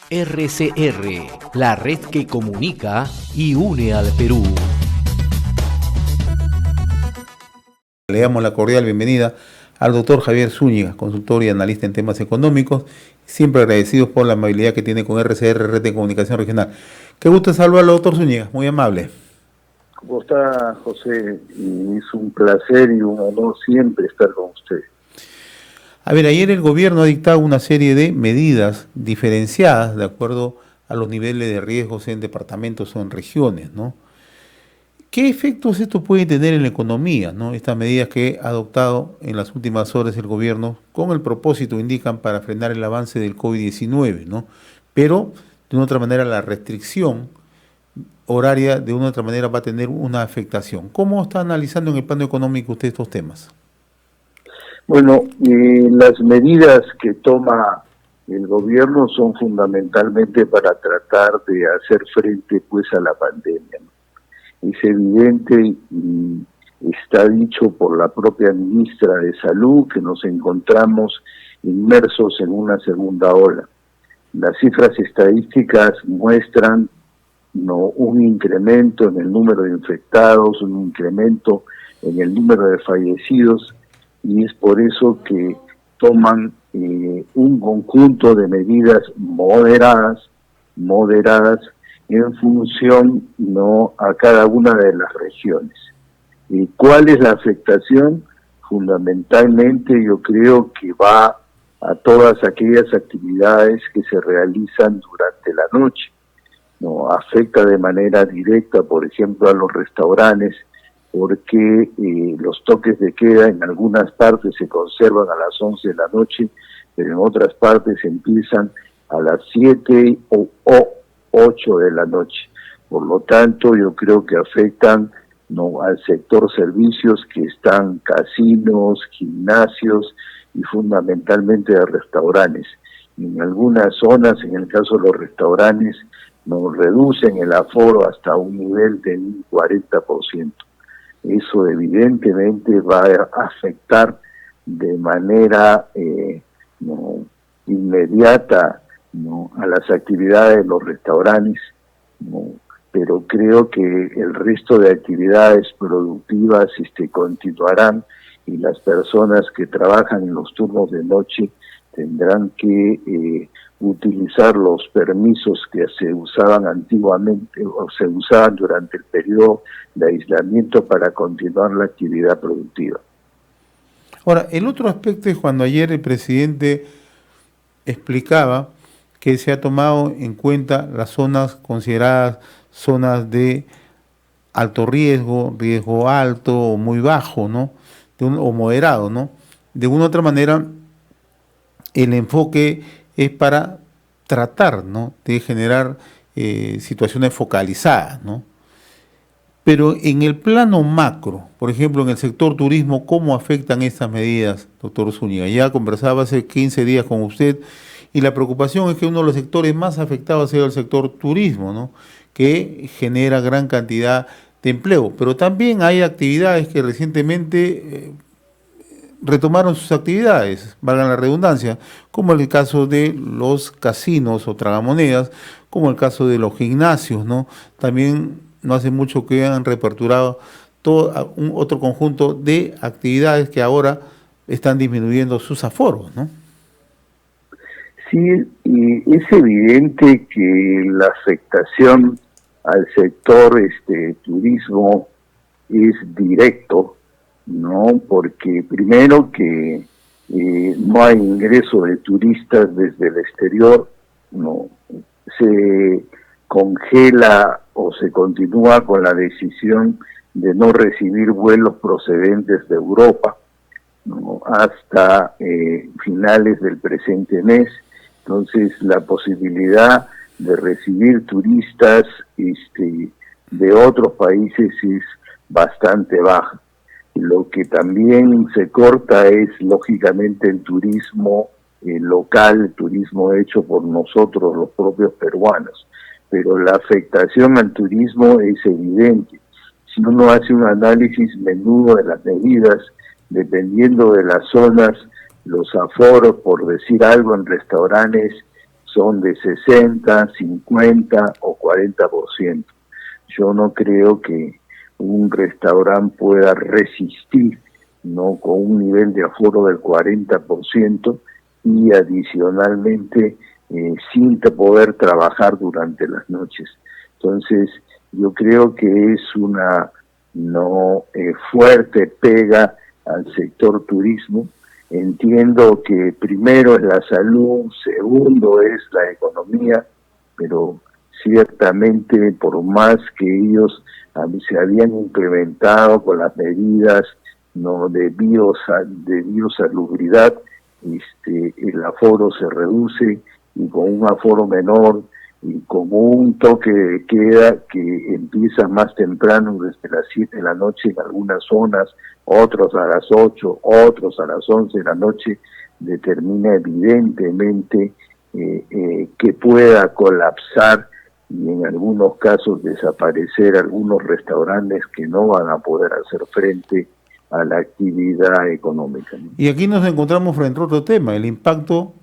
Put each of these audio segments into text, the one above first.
RCR, la red que comunica y une al Perú. Le damos la cordial bienvenida al doctor Javier Zúñiga, consultor y analista en temas económicos, siempre agradecidos por la amabilidad que tiene con RCR, Red de Comunicación Regional. Qué gusto saludarlo, doctor Zúñiga, muy amable. ¿Cómo está, José? Y es un placer y un honor siempre estar con usted. A ver, ayer el gobierno ha dictado una serie de medidas diferenciadas de acuerdo a los niveles de riesgos en departamentos o en regiones, ¿no? ¿Qué efectos esto puede tener en la economía, ¿no? Estas medidas que ha adoptado en las últimas horas el gobierno con el propósito, indican, para frenar el avance del COVID-19, ¿no? Pero, de una otra manera, la restricción horaria, de una otra manera, va a tener una afectación. ¿Cómo está analizando en el plano económico usted estos temas? Bueno, las medidas que toma el gobierno son fundamentalmente para tratar de hacer frente pues a la pandemia, ¿no? Es evidente y está dicho por la propia ministra de Salud que nos encontramos inmersos en una segunda ola. Las cifras estadísticas muestran un incremento en el número de infectados, un incremento en el número de fallecidos, y es por eso que toman un conjunto de medidas moderadas en función a cada una de las regiones. ¿Cuál es la afectación? Fundamentalmente yo creo que va a todas aquellas actividades que se realizan durante la noche. Afecta de manera directa, por ejemplo, a los restaurantes, porque los toques de queda en algunas partes se conservan a las 11 de la noche, pero en otras partes empiezan a las 7 o 8 de la noche. Por lo tanto, yo creo que afectan al sector servicios, que están casinos, gimnasios y fundamentalmente a restaurantes. En algunas zonas, en el caso de los restaurantes, reducen el aforo hasta un nivel de un 40%. Eso evidentemente va a afectar de manera inmediata a las actividades de los restaurantes, pero creo que el resto de actividades productivas continuarán, y las personas que trabajan en los turnos de noche tendrán que utilizar los permisos que se usaban antiguamente o se usaban durante el periodo de aislamiento para continuar la actividad productiva. Ahora, el otro aspecto es cuando ayer el presidente explicaba que se ha tomado en cuenta las zonas consideradas zonas de alto riesgo, riesgo alto o muy bajo, ¿no? O moderado, ¿no? De una u otra manera, el enfoque es para tratar, ¿no?, de generar situaciones focalizadas, ¿no? Pero en el plano macro, por ejemplo, en el sector turismo, ¿cómo afectan estas medidas, doctor Zúñiga? Ya conversaba hace 15 días con usted, y la preocupación es que uno de los sectores más afectados sea el sector turismo, ¿no?, que genera gran cantidad de empleo. Pero también hay actividades que recientemente retomaron sus actividades, valgan la redundancia, como el caso de los casinos o tragamonedas, como el caso de los gimnasios, ¿no? También no hace mucho que han reaperturado todo un otro conjunto de actividades que ahora están disminuyendo sus aforos, ¿no? Sí, y es evidente que la afectación al sector turismo es directo, ¿no? Porque primero que no hay ingreso de turistas desde el exterior, no se congela o se continúa con la decisión de no recibir vuelos procedentes de Europa, ¿no?, hasta finales del presente mes. Entonces la posibilidad de recibir turistas de otros países es bastante baja. Lo que también se corta es lógicamente el turismo local, el turismo hecho por nosotros, los propios peruanos, pero la afectación al turismo es evidente. Si uno hace un análisis menudo de las medidas, dependiendo de las zonas, los aforos, por decir algo, en restaurantes son de 60, 50 o 40%. Yo no creo que un restaurante pueda resistir, ¿no?, con un nivel de aforo del 40% y adicionalmente sin poder trabajar durante las noches. Entonces, yo creo que es una fuerte pega al sector turismo. Entiendo que primero es la salud, segundo es la economía, pero ciertamente por más que ellos se habían implementado con las medidas, ¿no?, de biosalubridad, el aforo se reduce, y con un aforo menor y con un toque de queda que empieza más temprano, desde las 7 de la noche en algunas zonas, otros a las 8, otros a las 11 de la noche, determina evidentemente que pueda colapsar y en algunos casos desaparecer algunos restaurantes que no van a poder hacer frente a la actividad económica, ¿no? Y aquí nos encontramos frente a otro tema, el impacto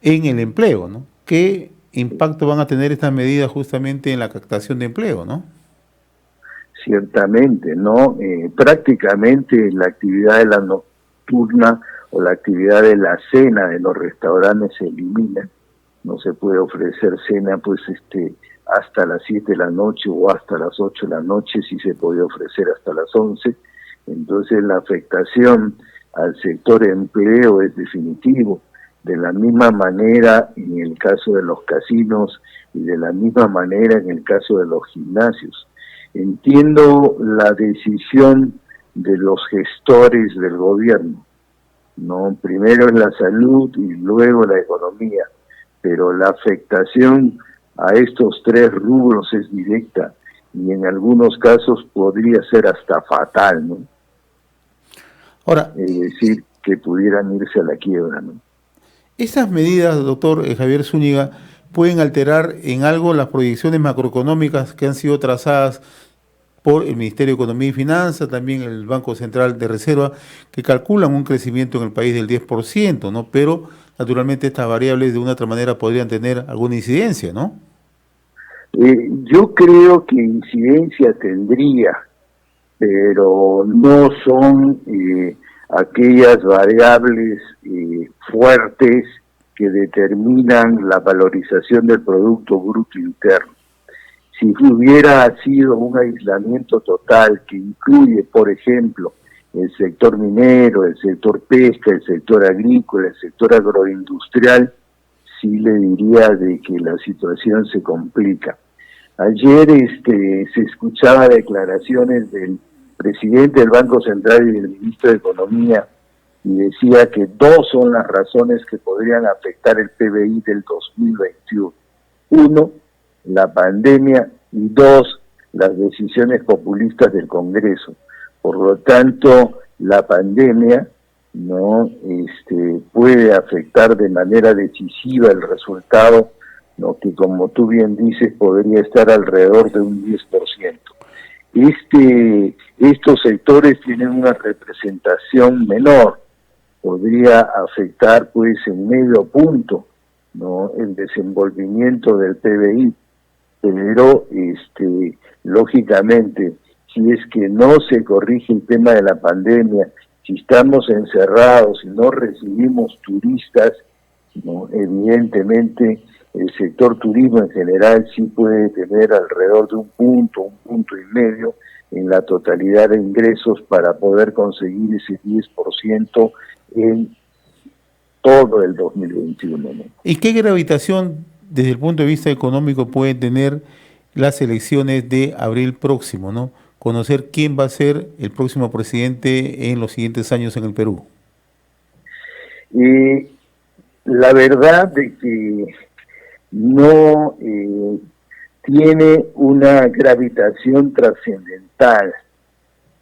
en el empleo, ¿no? ¿Qué impacto van a tener estas medidas justamente en la captación de empleo, no? Ciertamente, ¿no? Prácticamente la actividad de la nocturna o la actividad de la cena de los restaurantes se elimina. No se puede ofrecer cena pues hasta las 7 de la noche o hasta las 8 de la noche, sí se podía ofrecer hasta las 11. Entonces la afectación al sector empleo es definitivo. De la misma manera en el caso de los casinos y de la misma manera en el caso de los gimnasios. Entiendo la decisión de los gestores del gobierno, ¿no? Primero es la salud y luego la economía, pero la afectación a estos tres rubros es directa y en algunos casos podría ser hasta fatal, ¿no? Ahora, es decir, que pudieran irse a la quiebra, ¿no? ¿Estas medidas, doctor Javier Zúñiga, pueden alterar en algo las proyecciones macroeconómicas que han sido trazadas por el Ministerio de Economía y Finanzas, también el Banco Central de Reserva, que calculan un crecimiento en el país del 10%, ¿no? Pero naturalmente estas variables de una u otra manera podrían tener alguna incidencia, ¿no? Yo creo que incidencia tendría, pero no son aquellas variables fuertes que determinan la valorización del Producto Bruto Interno. Si hubiera sido un aislamiento total que incluye, por ejemplo, el sector minero, el sector pesca, el sector agrícola, el sector agroindustrial, sí le diría de que la situación se complica. Ayer se escuchaba declaraciones del presidente del Banco Central y del ministro de Economía, y decía que dos son las razones que podrían afectar el PBI del 2021. Uno, la pandemia, y dos, las decisiones populistas del Congreso. Por lo tanto, la pandemia no puede afectar de manera decisiva el resultado, ¿no?, que, como tú bien dices, podría estar alrededor de un 10%. Estos sectores tienen una representación menor, podría afectar pues en medio punto, ¿no?, el desenvolvimiento del PBI, pero lógicamente, si es que no se corrige el tema de la pandemia, si estamos encerrados y no recibimos turistas, ¿no?, evidentemente el sector turismo en general sí puede tener alrededor de un punto y medio en la totalidad de ingresos para poder conseguir ese 10% en todo el 2021, ¿no? ¿Y qué gravitación desde el punto de vista económico pueden tener las elecciones de abril próximo, ¿no? Conocer quién va a ser el próximo presidente en los siguientes años en el Perú. La verdad de que no tiene una gravitación trascendental,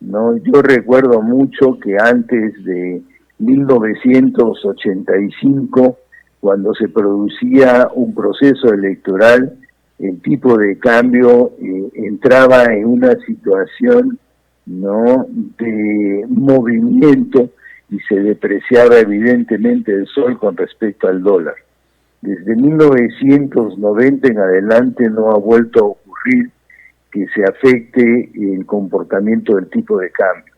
¿no? Yo recuerdo mucho que antes de 1985, cuando se producía un proceso electoral, el tipo de cambio entraba en una situación, ¿no?, de movimiento y se depreciaba evidentemente el sol con respecto al dólar. Desde 1990 en adelante no ha vuelto a ocurrir que se afecte el comportamiento del tipo de cambio.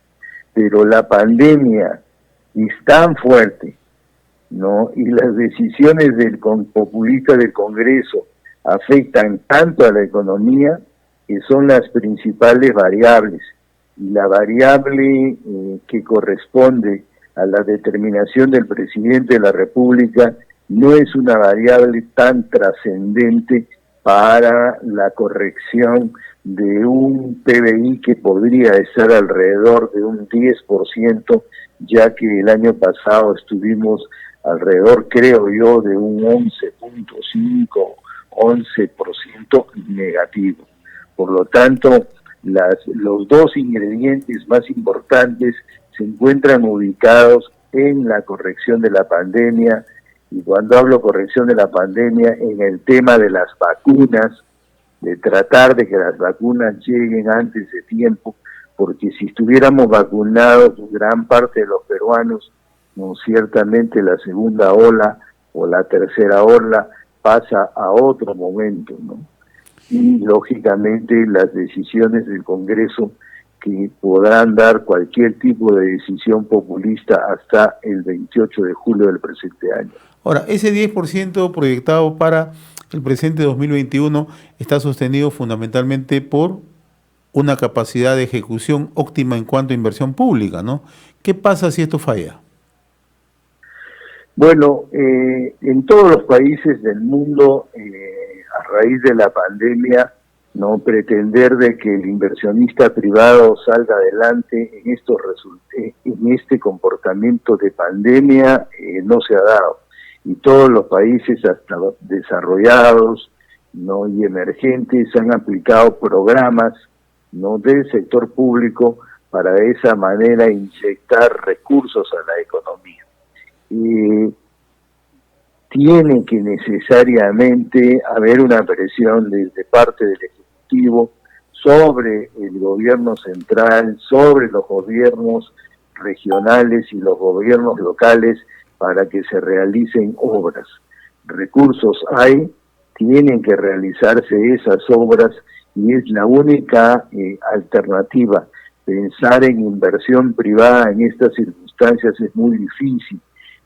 Pero la pandemia es tan fuerte, ¿no? Y las decisiones del populista del Congreso afectan tanto a la economía que son las principales variables. Y la variable que corresponde a la determinación del presidente de la República no es una variable tan trascendente para la corrección de un PBI que podría estar alrededor de un 10%, ya que el año pasado estuvimos alrededor, creo yo, de un 11.5, 11% negativo. Por lo tanto, los dos ingredientes más importantes se encuentran ubicados en la corrección de la pandemia, y cuando hablo corrección de la pandemia, en el tema de las vacunas, de tratar de que las vacunas lleguen antes de tiempo, porque si estuviéramos vacunados, gran parte de los peruanos, no, ciertamente la segunda ola o la tercera ola pasa a otro momento, ¿no? Y lógicamente las decisiones del Congreso que podrán dar cualquier tipo de decisión populista hasta el 28 de julio del presente año. Ahora, ese 10% proyectado para el presente 2021 está sostenido fundamentalmente por una capacidad de ejecución óptima en cuanto a inversión pública, ¿no? ¿Qué pasa si esto falla? Bueno, en todos los países del mundo, a raíz de la pandemia, no pretender de que el inversionista privado salga adelante en este comportamiento de pandemia no se ha dado. Y todos los países, hasta desarrollados, ¿no?, y emergentes, han aplicado programas, ¿no?, del sector público para de esa manera inyectar recursos a la economía. Tiene que necesariamente haber una presión desde parte del Ejecutivo sobre el gobierno central, sobre los gobiernos regionales y los gobiernos locales para que se realicen obras. Recursos hay, tienen que realizarse esas obras y es la única alternativa. Pensar en inversión privada en estas circunstancias es muy difícil.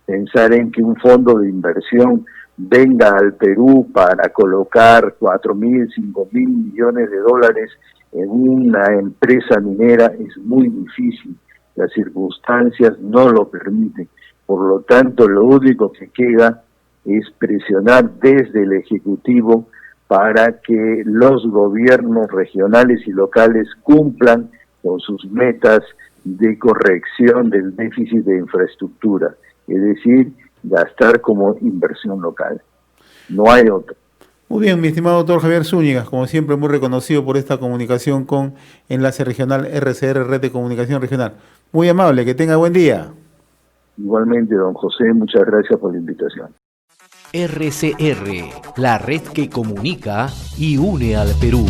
Pensar en que un fondo de inversión venga al Perú para colocar 4.000, 5.000 millones de dólares en una empresa minera es muy difícil. Las circunstancias no lo permiten. Por lo tanto, lo único que queda es presionar desde el Ejecutivo para que los gobiernos regionales y locales cumplan con sus metas de corrección del déficit de infraestructura, es decir, gastar como inversión local. No hay otro. Muy bien, mi estimado doctor Javier Zúñiga, como siempre muy reconocido por esta comunicación con Enlace Regional RCR, Red de Comunicación Regional. Muy amable, que tenga buen día. Igualmente, don José, muchas gracias por la invitación. RCR, la red que comunica y une al Perú.